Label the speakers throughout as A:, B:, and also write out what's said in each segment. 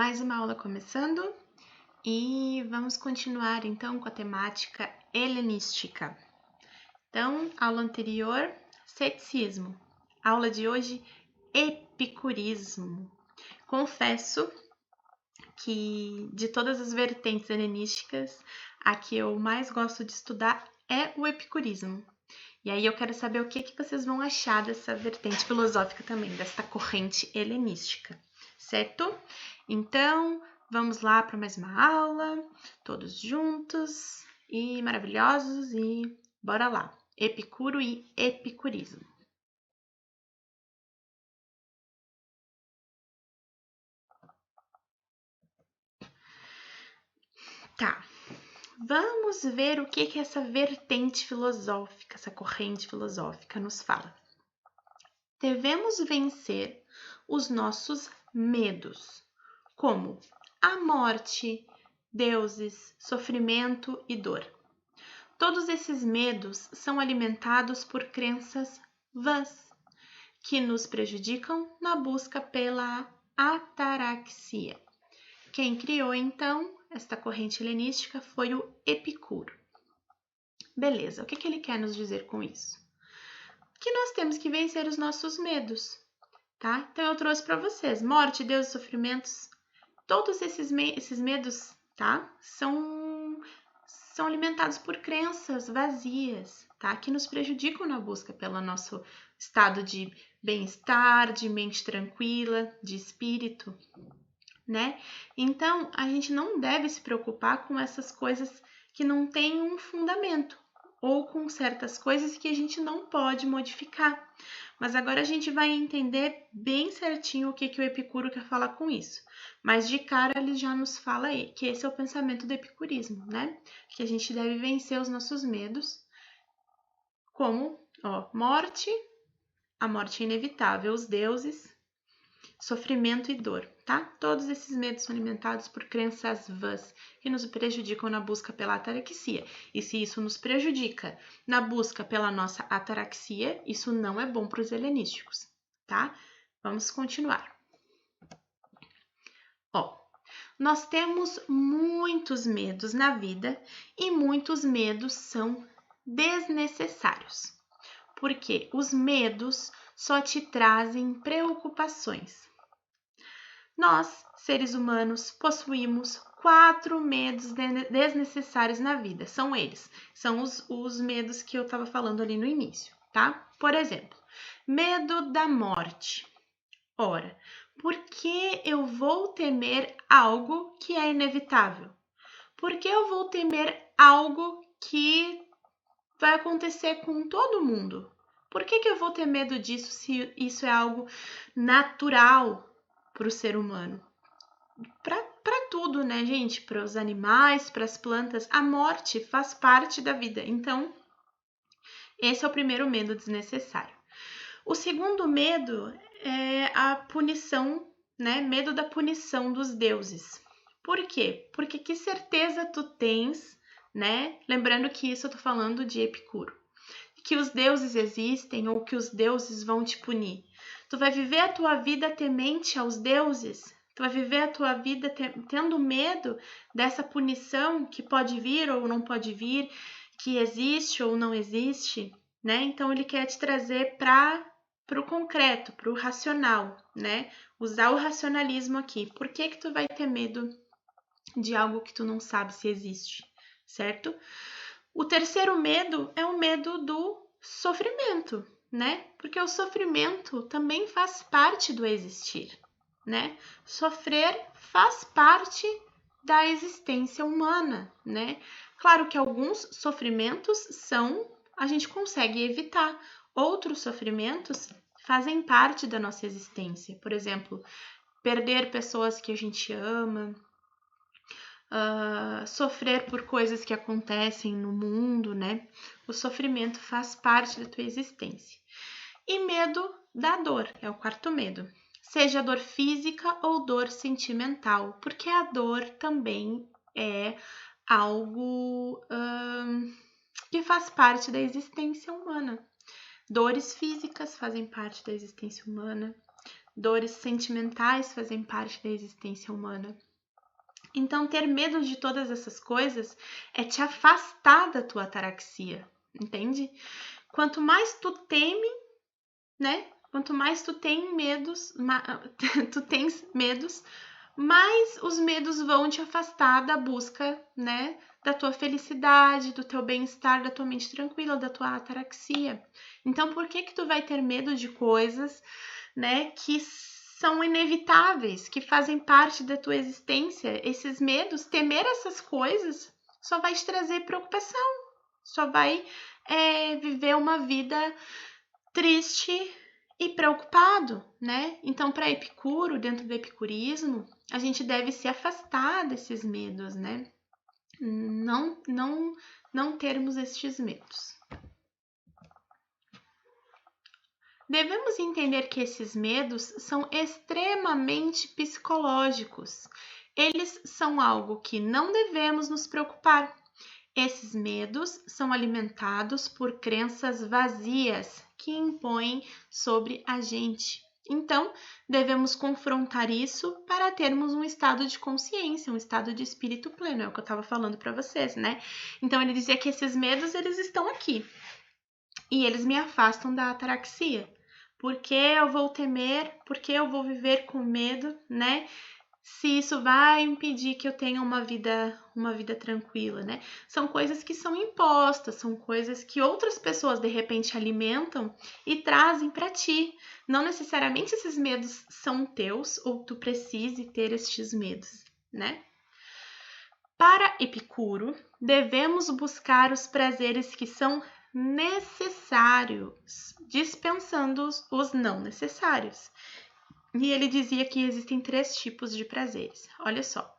A: Mais uma aula começando e vamos continuar então com a temática helenística. Então, aula anterior, ceticismo. Aula de hoje, epicurismo. Confesso que de todas as vertentes helenísticas, a que eu mais gosto de estudar é o epicurismo. E aí eu quero saber o que vocês vão achar dessa vertente filosófica também, desta corrente helenística, certo? Então, vamos lá para mais uma aula, todos juntos e maravilhosos, e bora lá. Epicuro e epicurismo. Tá, vamos ver o que essa vertente filosófica, essa corrente filosófica nos fala. Devemos vencer os nossos medos, como a morte, deuses, sofrimento e dor. Todos esses medos são alimentados por crenças vãs, que nos prejudicam na busca pela ataraxia. Quem criou, então, esta corrente helenística foi o Epicuro. Beleza, o que ele quer nos dizer com isso? Que nós temos que vencer os nossos medos, tá? Então, eu trouxe para vocês morte, deuses, sofrimentos. Todos esses medos, tá? São alimentados por crenças vazias, tá? Que nos prejudicam na busca pelo nosso estado de bem-estar, de mente tranquila, de espírito, né? Então, a gente não deve se preocupar com essas coisas que não têm um fundamento, ou com certas coisas que a gente não pode modificar. Mas agora a gente vai entender bem certinho o que o Epicuro quer falar com isso. Mas de cara ele já nos fala aí que esse é o pensamento do epicurismo, né? Que a gente deve vencer os nossos medos, como morte, a morte é inevitável, os deuses, sofrimento e dor, tá? Todos esses medos são alimentados por crenças vãs que nos prejudicam na busca pela ataraxia. E se isso nos prejudica na busca pela nossa ataraxia, isso não é bom para os helenísticos, tá? Vamos continuar. Nós temos muitos medos na vida e muitos medos são desnecessários, porque os medos só te trazem preocupações. Nós, seres humanos, possuímos 4 medos desnecessários na vida. São eles, são os medos que eu estava falando ali no início, tá? Por exemplo, medo da morte. Ora, por que eu vou temer algo que é inevitável? Por que eu vou temer algo que vai acontecer com todo mundo? Por que eu vou ter medo disso se isso é algo natural para o ser humano? Para tudo, né, gente? Para os animais, para as plantas, a morte faz parte da vida. Então, esse é o primeiro medo desnecessário. O segundo medo é a punição, né? Medo da punição dos deuses. Por quê? Porque que certeza tu tens, né? Lembrando que isso eu tô falando de Epicuro. Que os deuses existem ou que os deuses vão te punir. Tu vai viver a tua vida temente aos deuses? Tu vai viver a tua vida tendo medo dessa punição que pode vir ou não pode vir, que existe ou não existe, né? Então ele quer te trazer para o concreto, para o racional, né? Usar o racionalismo aqui. Por que tu vai ter medo de algo que tu não sabe se existe, certo? O terceiro medo é o medo do sofrimento, né? Porque o sofrimento também faz parte do existir, né? Sofrer faz parte da existência humana, né? Claro que alguns sofrimentos a gente consegue evitar, outros sofrimentos fazem parte da nossa existência. Por exemplo, perder pessoas que a gente ama, sofrer por coisas que acontecem no mundo, né? O sofrimento faz parte da tua existência. E medo da dor, é o quarto medo. Seja dor física ou dor sentimental, porque a dor também é algo que faz parte da existência humana. Dores físicas fazem parte da existência humana. dores sentimentais fazem parte da existência humana. Então, ter medo de todas essas coisas é te afastar da tua ataraxia, entende? Quanto mais tu teme, né? Quanto mais tu tens medos, mais os medos vão te afastar da busca, né? Da tua felicidade, do teu bem-estar, da tua mente tranquila, da tua ataraxia. Então, por que tu vai ter medo de coisas, né? Que são inevitáveis, que fazem parte da tua existência? Esses medos, temer essas coisas, só vai te trazer preocupação, só vai viver uma vida triste e preocupado, né? Então, para Epicuro, dentro do epicurismo, a gente deve se afastar desses medos, né? Não termos estes medos. Devemos entender que esses medos são extremamente psicológicos. Eles são algo que não devemos nos preocupar. Esses medos são alimentados por crenças vazias que impõem sobre a gente. Então, devemos confrontar isso para termos um estado de consciência, um estado de espírito pleno, é o que eu estava falando para vocês, né? Então, ele dizia que esses medos, eles estão aqui e eles me afastam da ataraxia. Por que eu vou temer? Por que eu vou viver com medo, né? Se isso vai impedir que eu tenha uma vida tranquila, né? São coisas que são impostas, são coisas que outras pessoas de repente alimentam e trazem para ti. Não necessariamente esses medos são teus ou tu precise ter estes medos, né? Para Epicuro, devemos buscar os prazeres que são necessários, dispensando os não necessários. E ele dizia que existem 3 tipos de prazeres. Olha só,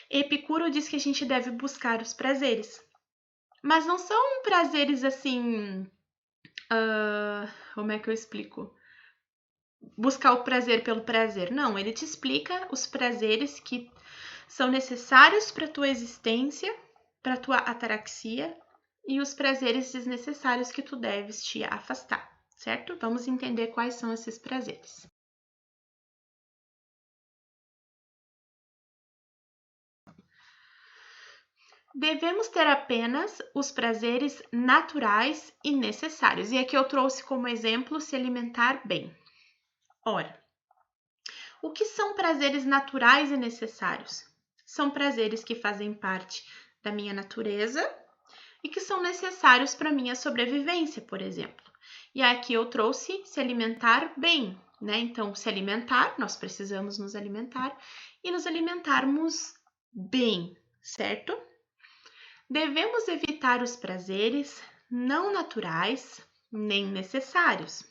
A: Epicuro diz que a gente deve buscar os prazeres, mas não são prazeres assim, como é que eu explico? Buscar o prazer pelo prazer. Não, ele te explica os prazeres que são necessários para a tua existência, para a tua ataraxia, e os prazeres desnecessários que tu deves te afastar, certo? Vamos entender quais são esses prazeres. Devemos ter apenas os prazeres naturais e necessários. E aqui eu trouxe como exemplo se alimentar bem. Ora, o que são prazeres naturais e necessários? São prazeres que fazem parte da minha natureza e que são necessários para minha sobrevivência, por exemplo. E aqui eu trouxe se alimentar bem, né? Então, se alimentar, nós precisamos nos alimentar e nos alimentarmos bem, certo? Devemos evitar os prazeres não naturais nem necessários.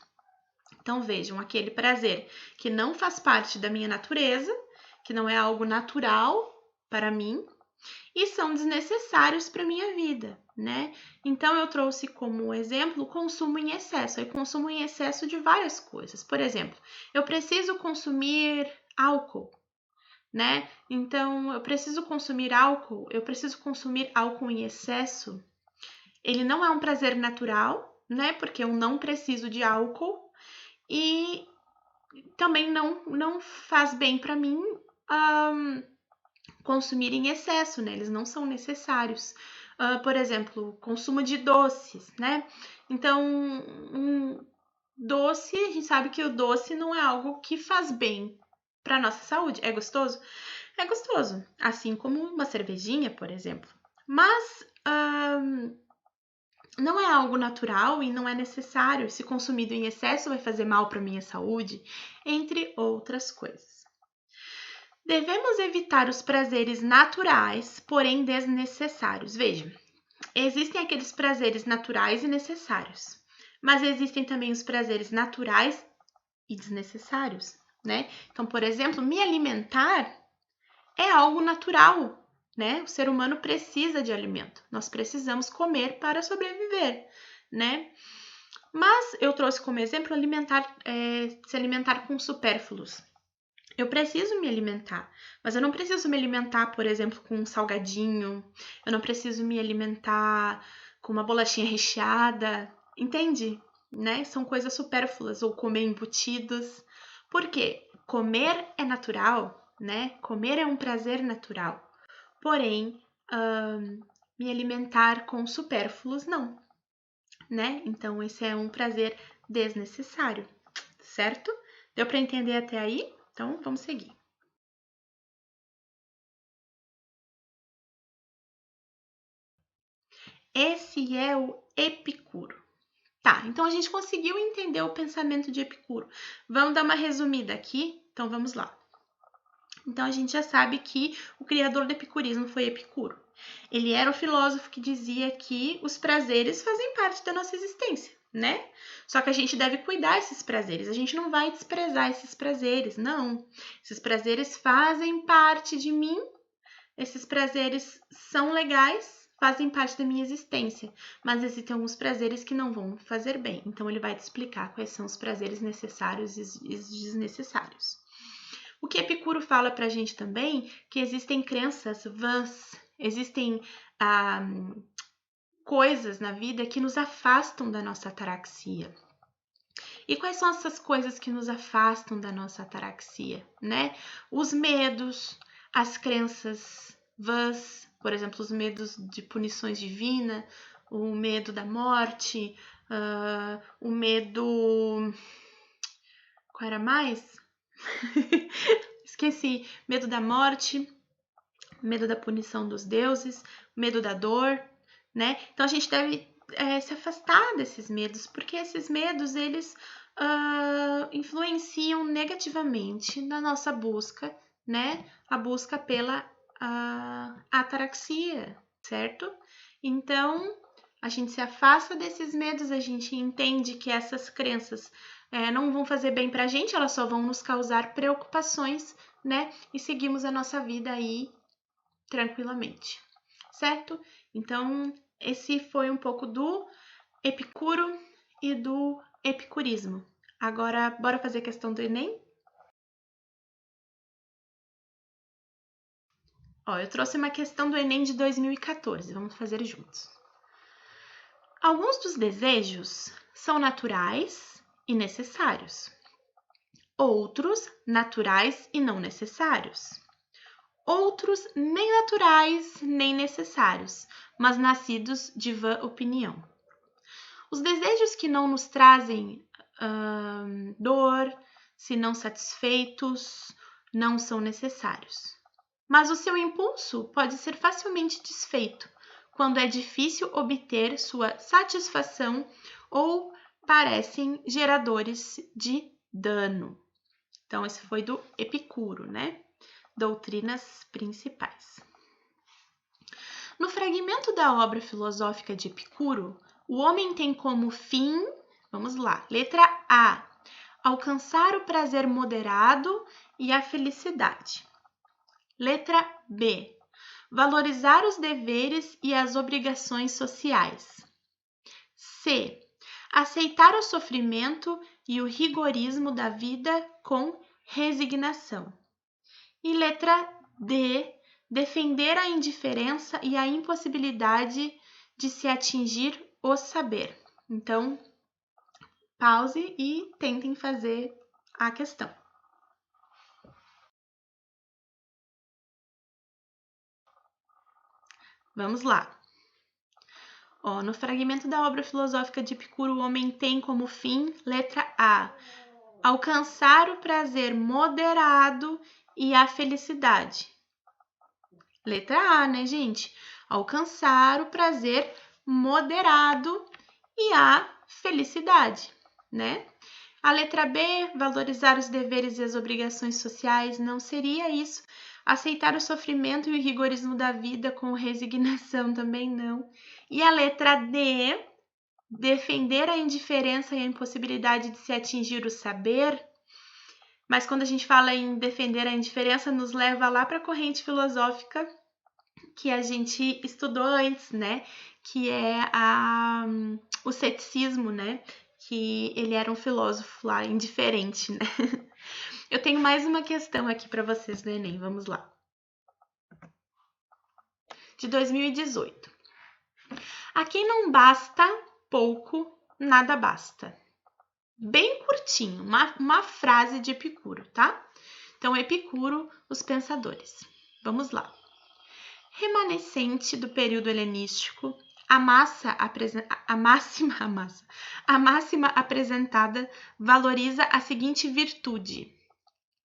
A: Então vejam, aquele prazer que não faz parte da minha natureza, que não é algo natural para mim e são desnecessários para minha vida, né? Então eu trouxe como exemplo o consumo em excesso. Eu consumo em excesso de várias coisas. Por exemplo, eu preciso consumir álcool, né? Então, eu preciso consumir álcool em excesso. Ele não é um prazer natural, né? Porque eu não preciso de álcool e também não faz bem para mim consumir em excesso, né? Eles não são necessários. Por exemplo, consumo de doces, né? Então, doce, a gente sabe que o doce não é algo que faz bem para nossa saúde. É gostoso? É gostoso, assim como uma cervejinha, por exemplo. Mas não é algo natural e não é necessário. Se consumido em excesso, vai fazer mal para minha saúde, entre outras coisas. Devemos evitar os prazeres naturais, porém desnecessários. Veja, existem aqueles prazeres naturais e necessários, mas existem também os prazeres naturais e desnecessários, né? Então, por exemplo, me alimentar é algo natural, né? O ser humano precisa de alimento. Nós precisamos comer para sobreviver, né? Mas eu trouxe como exemplo se alimentar com supérfluos. Eu preciso me alimentar, mas eu não preciso me alimentar, por exemplo, com um salgadinho. Eu não preciso me alimentar com uma bolachinha recheada, entende? Né? São coisas supérfluas ou comer embutidos. Por quê? comer é natural, né? Comer é um prazer natural. Porém, me alimentar com supérfluos, não, né? Então, esse é um prazer desnecessário, certo? Deu para entender até aí? Então, vamos seguir. Esse é o Epicuro. Tá, então a gente conseguiu entender o pensamento de Epicuro. Vamos dar uma resumida aqui? Então, vamos lá. Então, a gente já sabe que o criador do epicurismo foi Epicuro. Ele era o filósofo que dizia que os prazeres fazem parte da nossa existência, né? Só que a gente deve cuidar desses prazeres. A gente não vai desprezar esses prazeres, não. Esses prazeres fazem parte de mim. Esses prazeres são legais, fazem parte da minha existência, mas existem alguns prazeres que não vão fazer bem. Então, ele vai te explicar quais são os prazeres necessários e desnecessários. O que Epicuro fala pra gente também, que existem crenças vãs, existem coisas na vida que nos afastam da nossa ataraxia. E quais são essas coisas que nos afastam da nossa ataraxia, né? Os medos, as crenças vãs, por exemplo, os medos de punições divinas, o medo da morte, o medo... Qual era mais? Esqueci. Medo da morte, medo da punição dos deuses, medo da dor, né? Então a gente deve se afastar desses medos, porque esses medos eles influenciam negativamente na nossa busca, né? A busca pela ataraxia, certo? Então a gente se afasta desses medos, a gente entende que essas crenças não vão fazer bem pra gente, elas só vão nos causar preocupações, né? E seguimos a nossa vida aí tranquilamente, certo? Então, esse foi um pouco do Epicuro e do epicurismo. Agora, bora fazer a questão do Enem? Ó, eu trouxe uma questão do Enem de 2014, vamos fazer juntos. Alguns dos desejos são naturais e necessários. Outros, naturais e não necessários. Outros, nem naturais nem necessários, mas nascidos de vã opinião. Os desejos que não nos trazem dor, se não satisfeitos, não são necessários. Mas o seu impulso pode ser facilmente desfeito quando é difícil obter sua satisfação ou parecem geradores de dano. Então, esse foi do Epicuro, né? Doutrinas principais. No fragmento da obra filosófica de Epicuro, o homem tem como fim, vamos lá, letra A, alcançar o prazer moderado e a felicidade. Letra B, valorizar os deveres e as obrigações sociais. C, aceitar o sofrimento e o rigorismo da vida com resignação. E letra D, defender a indiferença e a impossibilidade de se atingir o saber. Então, pause e tentem fazer a questão. Vamos lá. Ó, no fragmento da obra filosófica de Epicuro, o homem tem como fim, letra A, alcançar o prazer moderado e a felicidade. Letra A, né, gente? Alcançar o prazer moderado e a felicidade, né? A letra B, valorizar os deveres e as obrigações sociais, não seria isso. Aceitar o sofrimento e o rigorismo da vida com resignação, também não. E a letra D, defender a indiferença e a impossibilidade de se atingir o saber. Mas quando a gente fala em defender a indiferença, nos leva lá para a corrente filosófica que a gente estudou antes, né? Que é o ceticismo, né? Que ele era um filósofo lá indiferente, né? Eu tenho mais uma questão aqui para vocês do Enem, vamos lá. De 2018. A quem não basta pouco, nada basta. Bem curtinho, uma frase de Epicuro, tá? Então, Epicuro, os pensadores. Vamos lá. Remanescente do período helenístico, a máxima apresentada valoriza a seguinte virtude.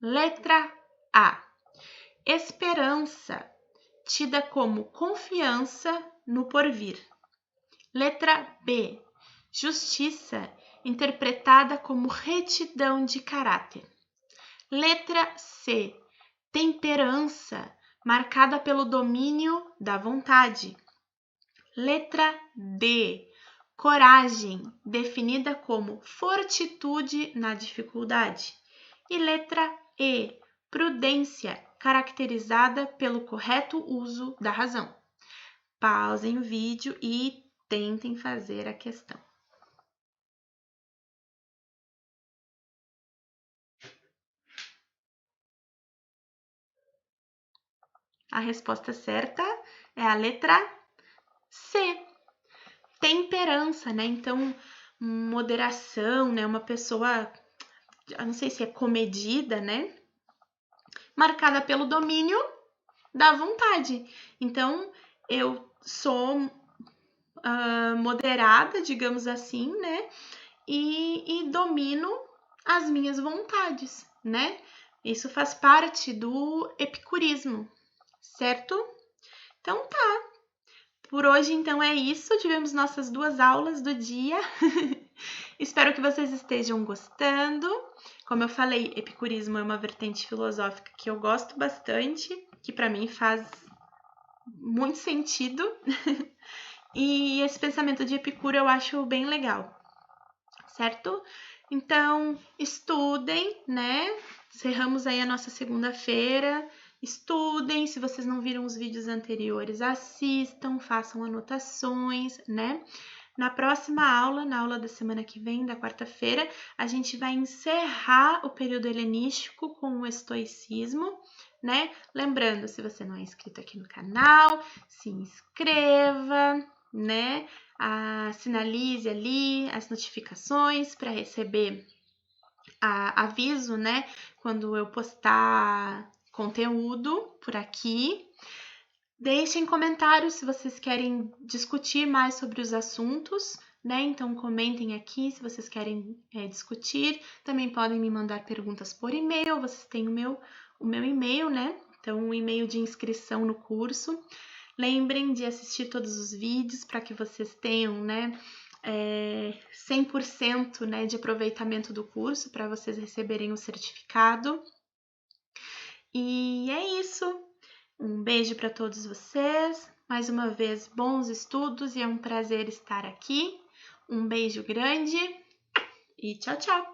A: Letra A. Esperança, tida como confiança no porvir. Letra B. Justiça, interpretada como retidão de caráter. Letra C. Temperança, marcada pelo domínio da vontade. Letra D. Coragem, definida como fortitude na dificuldade. E letra E. Prudência, caracterizada pelo correto uso da razão. Pausem o vídeo e tentem fazer a questão. A resposta certa é a letra C. Temperança, né? Então, moderação, né? Uma pessoa, eu não sei se é comedida, né? Marcada pelo domínio da vontade. Então, eu sou moderada, digamos assim, né? E domino as minhas vontades, né? Isso faz parte do epicurismo, certo? Então tá. Por hoje, então, é isso. Tivemos nossas 2 aulas do dia. Espero que vocês estejam gostando. Como eu falei, epicurismo é uma vertente filosófica que eu gosto bastante, que para mim faz muito sentido. E esse pensamento de Epicuro eu acho bem legal, certo? Então, estudem, né? Encerramos aí a nossa segunda-feira. Estudem, se vocês não viram os vídeos anteriores, assistam, façam anotações, né? Na próxima aula, na aula da semana que vem, da quarta-feira, a gente vai encerrar o período helenístico com o estoicismo, né? Lembrando, se você não é inscrito aqui no canal, se inscreva, né? Sinalize ali as notificações para receber aviso, né? Quando eu postar conteúdo por aqui. Deixem comentários se vocês querem discutir mais sobre os assuntos, né? Então comentem aqui se vocês querem discutir. Também podem me mandar perguntas por e-mail. Vocês têm o meu e-mail, né? Então o e-mail de inscrição no curso. Lembrem de assistir todos os vídeos para que vocês tenham, né? 100%, né, de aproveitamento do curso para vocês receberem o certificado. E é isso. Um beijo para todos vocês. Mais uma vez, bons estudos e é um prazer estar aqui. Um beijo grande e tchau, tchau!